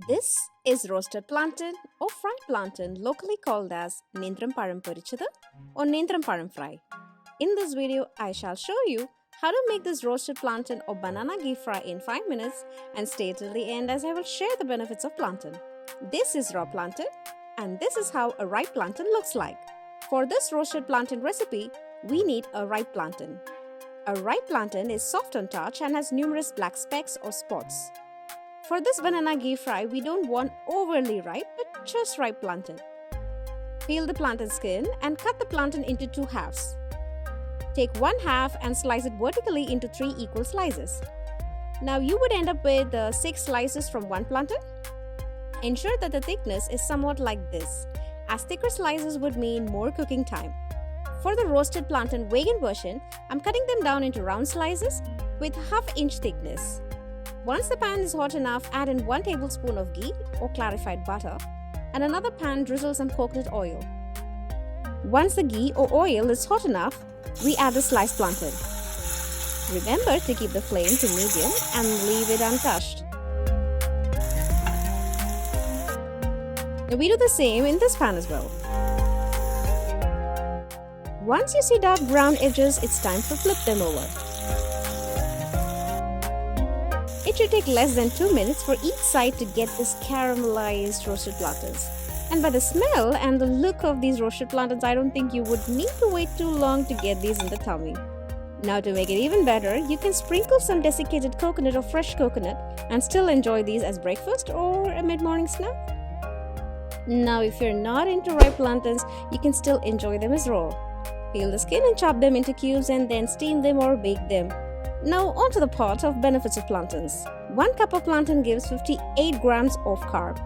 This is roasted plantain or fried plantain, locally called as Nendram Param Porichada or Nendram Param Fry. In this video, I shall show you how to make this roasted plantain or banana ghee fry in 5 minutes, and stay till the end as I will share the benefits of plantain. This is raw plantain and this is how a ripe plantain looks like. For this roasted plantain recipe, we need a ripe plantain. A ripe plantain is soft on touch and has numerous black specks or spots. For this banana ghee fry, we don't want overly ripe but just ripe plantain. Peel the plantain skin and cut the plantain into 2 halves. Take 1 half and slice it vertically into 3 equal slices. Now you would end up with 6 slices from 1 plantain. Ensure that the thickness is somewhat like this, as thicker slices would mean more cooking time. For the roasted plantain vegan version, I'm cutting them down into round slices with ½ inch thickness. Once the pan is hot enough, add in 1 tablespoon of ghee or clarified butter, and another pan drizzle some coconut oil. Once the ghee or oil is hot enough, we add the sliced plantain. Remember to keep the flame to medium and leave it untouched. Now we do the same in this pan as well. Once you see dark brown edges, it's time to flip them over. It should take less than 2 minutes for each side to get this caramelized roasted plantains. And by the smell and the look of these roasted plantains, I don't think you would need to wait too long to get these in the tummy. Now to make it even better, you can sprinkle some desiccated coconut or fresh coconut and still enjoy these as breakfast or a mid-morning snack. Now if you're not into ripe plantains, you can still enjoy them as raw. Peel the skin and chop them into cubes and then steam them or bake them. Now onto the part of benefits of plantains. 1 cup of plantain gives 58 grams of carb.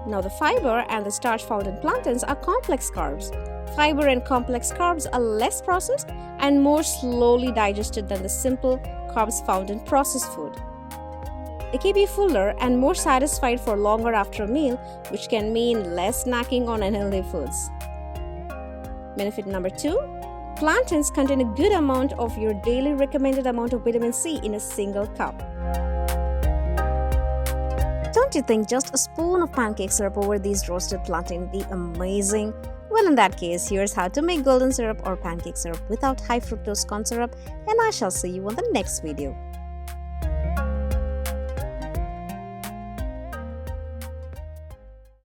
Now the fiber and the starch found in plantains are complex carbs. Fiber and complex carbs are less processed and more slowly digested than the simple carbs found in processed food. They keep you fuller and more satisfied for longer after a meal, which can mean less snacking on unhealthy foods. Benefit number 2. Plantains contain a good amount of your daily recommended amount of vitamin C in a single cup. Don't you think just a spoon of pancake syrup over these roasted plantain would be amazing? Well, in that case, here's how to make golden syrup or pancake syrup without high fructose corn syrup, and I shall see you on the next video.